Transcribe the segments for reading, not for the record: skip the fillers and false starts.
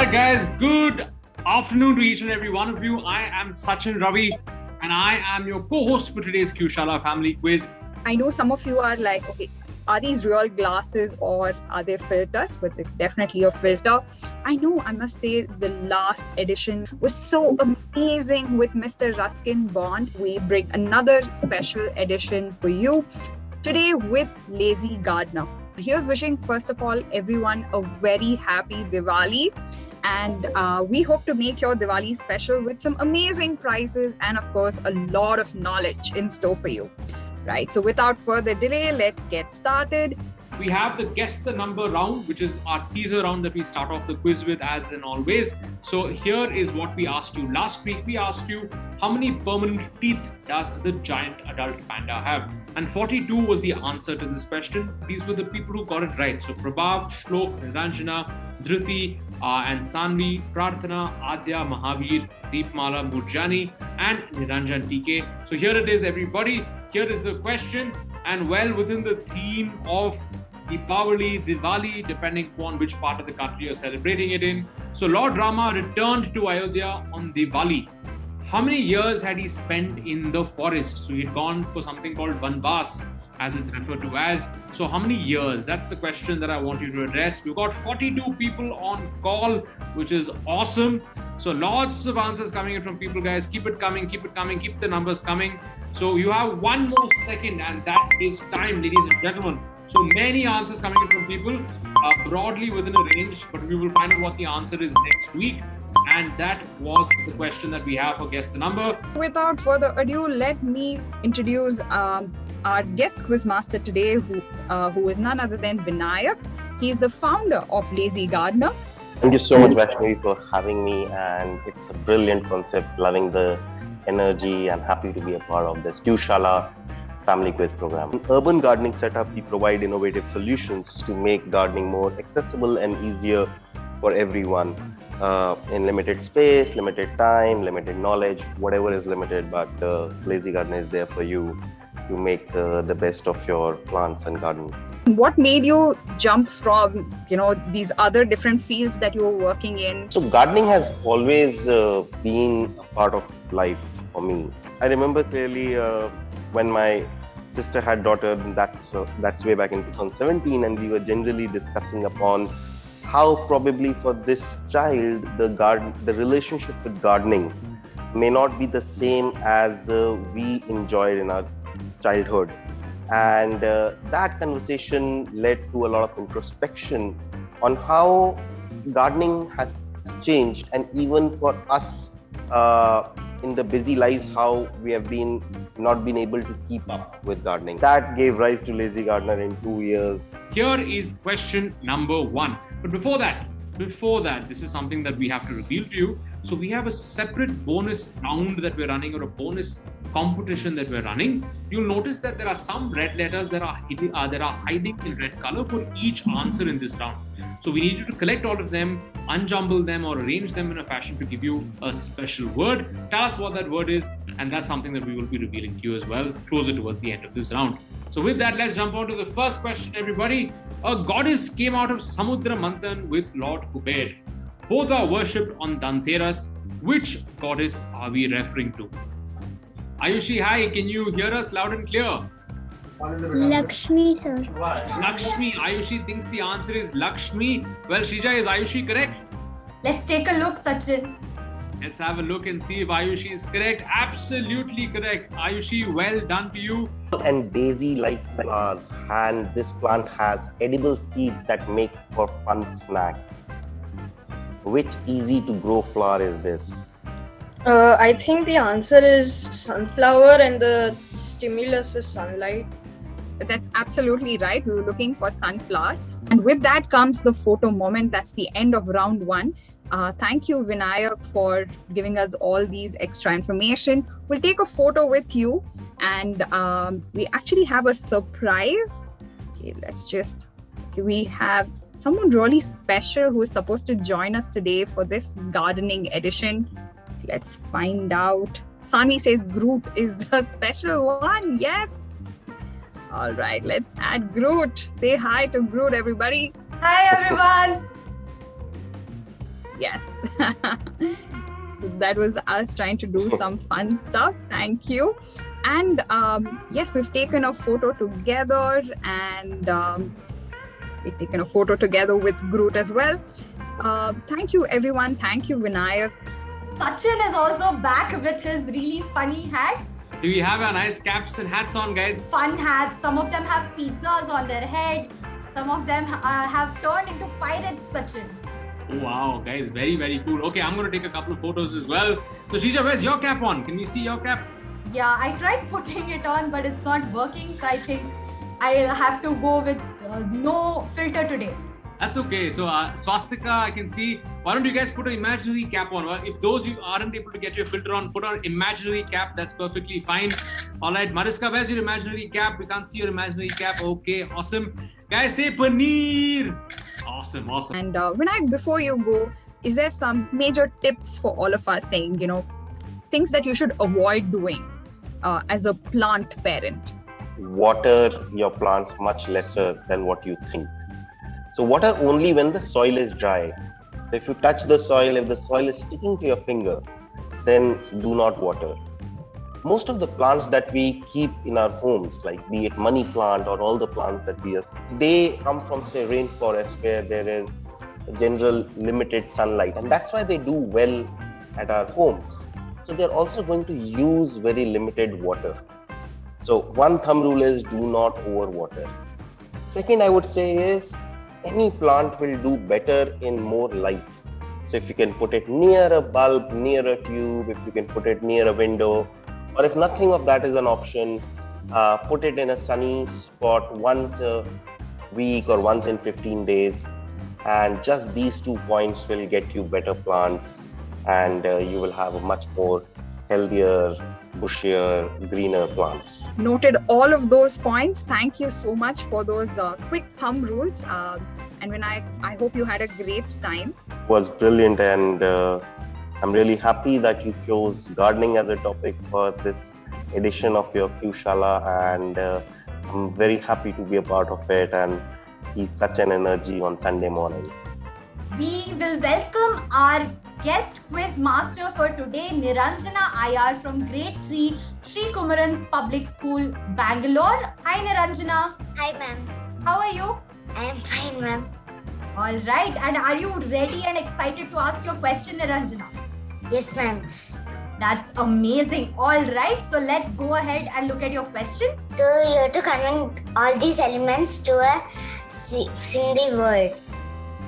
Alright guys, good afternoon to each and every one of you. I am Sachin Ravi and I am your co-host for today's QShala Family Quiz. I know some of you are like, okay, are these real glasses or are they filters? But they're definitely a filter. I know, I must say the last edition was so amazing with Mr. Ruskin Bond. We bring another special edition for you today with LazyGardner. Here's wishing, first of all, everyone a very happy Diwali. And we hope to make your Diwali special with some amazing prizes and, of course, a lot of knowledge in store for you. Right, so without further delay, let's get started. We have the Guess the Number round, which is our teaser round that we start off the quiz with as in always. So here is what we asked you. Last week, we asked you, how many permanent teeth does the giant adult panda have? And 42 was the answer to this question. These were the people who got it right. So Prabhav, Shlok, Niranjana, Dhriti, and Sanvi, Prarthana, Adya, Mahavir, Deepmala, Murjani, and Niranjan TK. So here it is, everybody. Here is the question, and well within the theme of Diwali, depending upon which part of the country you're celebrating it in. So Lord Rama returned to Ayodhya on Diwali. How many years had he spent in the forest? So he'd gone for something called Vanvas, as it's referred to as. So how many years? That's the question that I want you to address. We've got 42 people on call, which is awesome. So lots of answers coming in from people, guys. Keep it coming, keep the numbers coming. So you have one more second and that is time, ladies and gentlemen. So many answers coming in from people, broadly within a range, but we will find out what the answer is next week. And that was the question that we have for Guess the Number. Without further ado, let me introduce our guest quizmaster today, who is none other than Vinayak. He's the founder of LazyGardner. Thank you so much, Vaishnavi, for having me. And it's a brilliant concept, loving the energy and happy to be a part of this QShala Family Quiz program. In urban gardening setup, we provide innovative solutions to make gardening more accessible and easier for everyone in limited space, limited time, limited knowledge, whatever is limited, but LazyGardner is there for you to make the best of your plants and garden. What made you jump from, these other different fields that you were working in? So gardening has always been a part of life for me. I remember clearly when my sister had daughter, that's way back in 2017, and we were generally discussing upon how probably for this child, the relationship with gardening may not be the same as we enjoyed in our childhood. And that conversation led to a lot of introspection on how gardening has changed, and even for us in the busy lives, how we have not been able to keep up with gardening. That gave rise to LazyGardner in 2 years. Here is question number 1. But before that, this is something that we have to reveal to you. So we have a separate bonus round that we're running, or a bonus competition that we're running. You'll notice that there are some red letters that are hiding in red color for each answer in this round. So we need you to collect all of them, unjumble them, or arrange them in a fashion to give you a special word. Tell us what that word is, and that's something that we will be revealing to you as well closer towards the end of this round. So with that, let's jump on to the first question, everybody. A goddess came out of Samudra Manthan with Lord Kuber. Both are worshipped on Dhanteras. Which goddess are we referring to? Ayushi, hi, can you hear us loud and clear? Lakshmi, sir. Lakshmi. Ayushi thinks the answer is Lakshmi. Well, Shrija, is Ayushi correct? Let's take a look, Sachin. Let's have a look and see if Ayushi is correct. Absolutely correct. Ayushi, well done to you. And daisy-like flowers, and this plant has edible seeds that make for fun snacks. Which easy to grow flower is this? I think the answer is sunflower, and the stimulus is sunlight. That's absolutely right. We were looking for sunflower. And with that comes the photo moment. That's the end of round 1. Thank you, Vinayak, for giving us all these extra information. We'll take a photo with you, and we actually have a surprise. Okay, we have someone really special who is supposed to join us today for this gardening edition. Let's find out. Sami says Groot is the special one. Yes. All right, let's add Groot. Say hi to Groot, everybody. Hi, everyone. Yes. So that was us trying to do some fun stuff. Thank you. And yes, we've taken a photo together, and we've taken a photo together with Groot as well. Thank you, everyone. Thank you, Vinayak. Sachin is also back with his really funny hat. Do we have our nice caps and hats on, guys? Fun hats. Some of them have pizzas on their head. Some of them have turned into pirates, Sachin. Wow, guys, very, very cool. Okay, I'm going to take a couple of photos as well. So, Shrija, where's your cap on? Can we see your cap? Yeah, I tried putting it on, but it's not working. So I think I'll have to go with no filter today. That's okay. So, Swastika, I can see. Why don't you guys put an imaginary cap on? Well, if those you aren't able to get your filter on, put on an imaginary cap. That's perfectly fine. All right, Mariska, where's your imaginary cap? We can't see your imaginary cap. Okay, awesome. Guys, say paneer. Awesome, awesome. And Vinayak, before you go, is there some major tips for all of us saying, things that you should avoid doing as a plant parent? Water your plants much lesser than what you think. So water only when the soil is dry. So if you touch the soil, if the soil is sticking to your finger, then do not water. Most of the plants that we keep in our homes, like be it money plant or all the plants that we have, they come from, say, rainforest where there is general limited sunlight, and that's why they do well at our homes. So they're also going to use very limited water. So one thumb rule is do not overwater. Second, I would say is any plant will do better in more light. So if you can put it near a bulb, near a tube, if you can put it near a window, or if nothing of that is an option, put it in a sunny spot once a week or once in 15 days. And just these 2 points will get you better plants, and you will have a much more healthier, bushier, greener plants. Noted all of those points. Thank you so much for those quick thumb rules. And Vinayak, I hope you had a great time. It was brilliant, and I'm really happy that you chose gardening as a topic for this edition of your QShala, and I'm very happy to be a part of it and see such an energy on Sunday morning. We will welcome our guest quiz master for today, Niranjana IR from Grade 3, Sri Kumaran's Public School, Bangalore. Hi Niranjana. Hi ma'am. How are you? I am fine ma'am. All right. And are you ready and excited to ask your question, Niranjana? Yes ma'am. That's amazing. All right. So let's go ahead and look at your question. So you have to convert all these elements to a single word.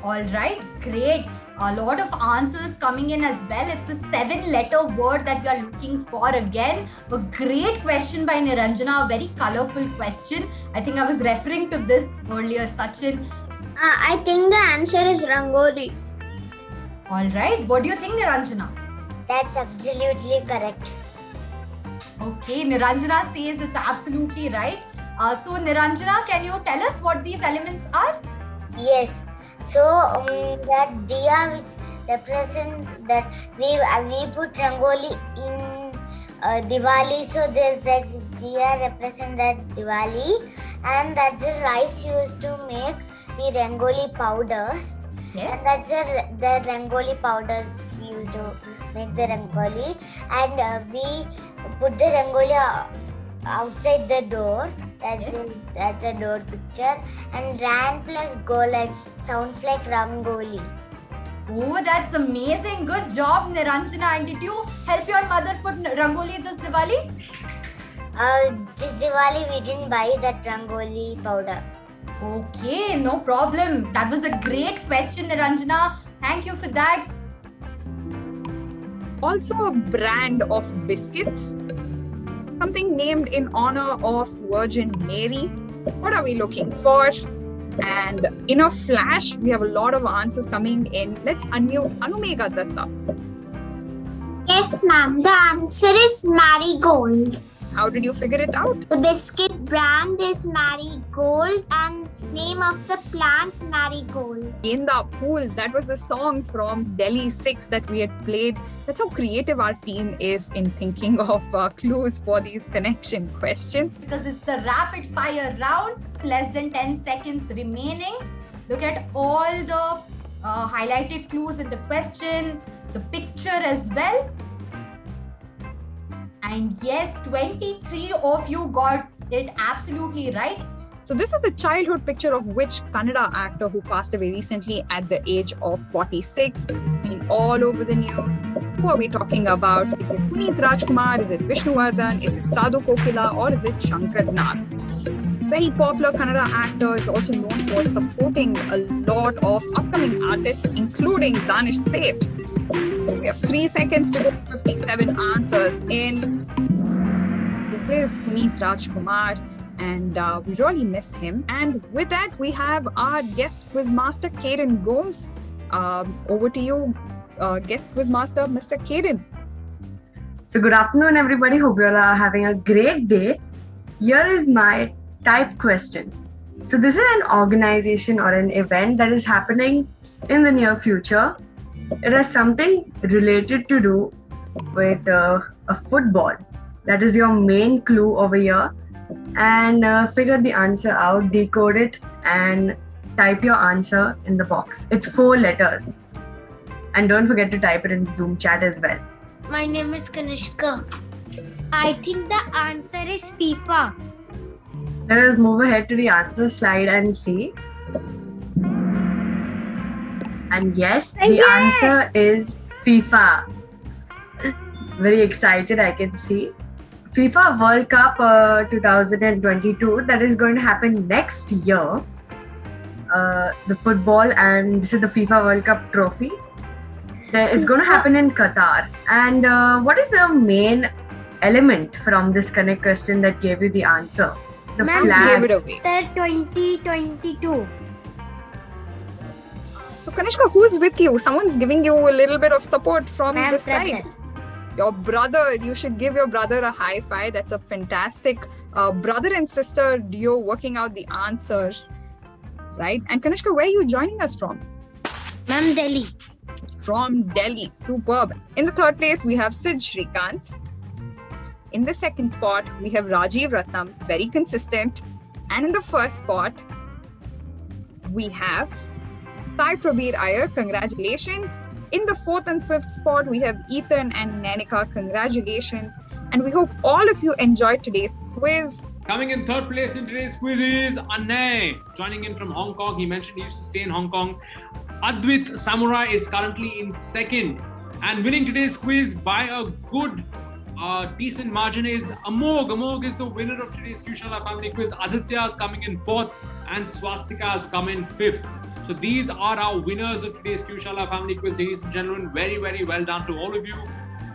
All right. Great. A lot of answers coming in as well. It's a 7-letter word that we are looking for again. A great question by Niranjana. A very colorful question. I think I was referring to this earlier, Sachin. I think the answer is Rangoli. All right. What do you think, Niranjana? That's absolutely correct. Okay. Niranjana says it's absolutely right. So Niranjana, can you tell us what these elements are? Yes. So that diya which represents that we put Rangoli in Diwali, so that diya represents that Diwali, and that's the rice used to make the Rangoli powders. Yes. And that's the Rangoli powders we used to make the Rangoli, and we put the Rangoli outside the door. That's a door picture, and Ran plus Goal, it sounds like Rangoli. Oh, that's amazing. Good job, Niranjana. And did you help your mother put Rangoli this Diwali? This Diwali we didn't buy that Rangoli powder. Okay, no problem. That was a great question, Niranjana. Thank you for that. Also a brand of biscuits. Something named in honor of Virgin Mary. What are we looking for? And in a flash, we have a lot of answers coming in. Let's unmute Anumega Datta. Yes, ma'am. The answer is Marigold. How did you figure it out? The biscuit brand is Marigold and name of the plant Marigold. Genda Pool, that was the song from Delhi 6 that we had played. That's how creative our team is in thinking of clues for these connection questions. Because it's the rapid fire round. Less than 10 seconds remaining. Look at all the highlighted clues in the question, the picture as well. And yes, 23 of you got it absolutely right. So this is the childhood picture of which Kannada actor who passed away recently at the age of 46. It's been all over the news. Who are we talking about? Is it Puneeth Rajkumar? Is it Vishnuvardhan? Is it Sadhu Kokila? Or is it Shankar Nag? Very popular Kannada actor, is also known for supporting a lot of upcoming artists, including Danish Seth. We have 3 seconds to go, 57 answers in. This is Puneeth Rajkumar, and we really miss him. And with that, we have our guest quizmaster, Kaden Gomes. Over to you, guest quizmaster, Mr. Kaden. So good afternoon, everybody. Hope you all are having a great day. Here is my type question. So this is an organization or an event that is happening in the near future. It has something related to do with a football. That is your main clue over here. And figure the answer out, decode it, and type your answer in the box. It's 4 letters. And don't forget to type it in Zoom chat as well. My name is Kanishka. I think the answer is FIFA. Let us move ahead to the answer slide and see. And yes, the answer is FIFA. Very excited, I can see. FIFA World Cup 2022, that is going to happen next year. The football, and this is the FIFA World Cup trophy. It's going to happen in Qatar. And what is the main element from this connect question that gave you the answer? The flag. Gave it away. The 2022. So Kanishka, who's with you? Someone's giving you a little bit of support from My the brother. side. Your brother, you should give your brother a high five. That's a fantastic brother and sister duo working out the answer, right? And Kanishka, where are you joining us from? Ma'am, Delhi. From Delhi. Superb. In the 3rd place, we have Sid Shrikant. In the 2nd spot, we have Rajiv Ratnam, very consistent. And in the 1st spot, we have Sai Prabir Iyer, congratulations. In the 4th and 5th spot, we have Ethan and Nanika, congratulations. And we hope all of you enjoyed today's quiz. Coming in 3rd place in today's quiz is Anay, joining in from Hong Kong. He mentioned he used to stay in Hong Kong. Advit Samurai is currently in 2nd. And winning today's quiz by a good, decent margin is Amog. Amog is the winner of today's QShala Family Quiz. Aditya is coming in 4th and Swastika is coming in 5th. So these are our winners of today's QShala Family Quiz, ladies and gentlemen. Very, very well done to all of you.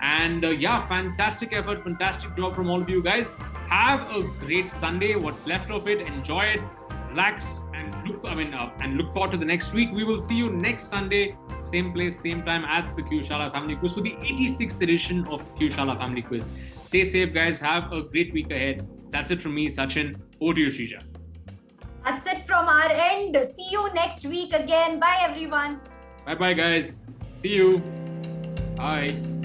And yeah, fantastic effort, fantastic job from all of you guys. Have a great Sunday, what's left of it. Enjoy it, relax, and look forward to the next week. We will see you next Sunday, same place, same time at the QShala Family Quiz for the 86th edition of QShala Family Quiz. Stay safe, guys. Have a great week ahead. That's it from me, Sachin. Over to you, Shrija. That's it from our end. See you next week again. Bye, everyone. Bye-bye, guys. See you. Bye.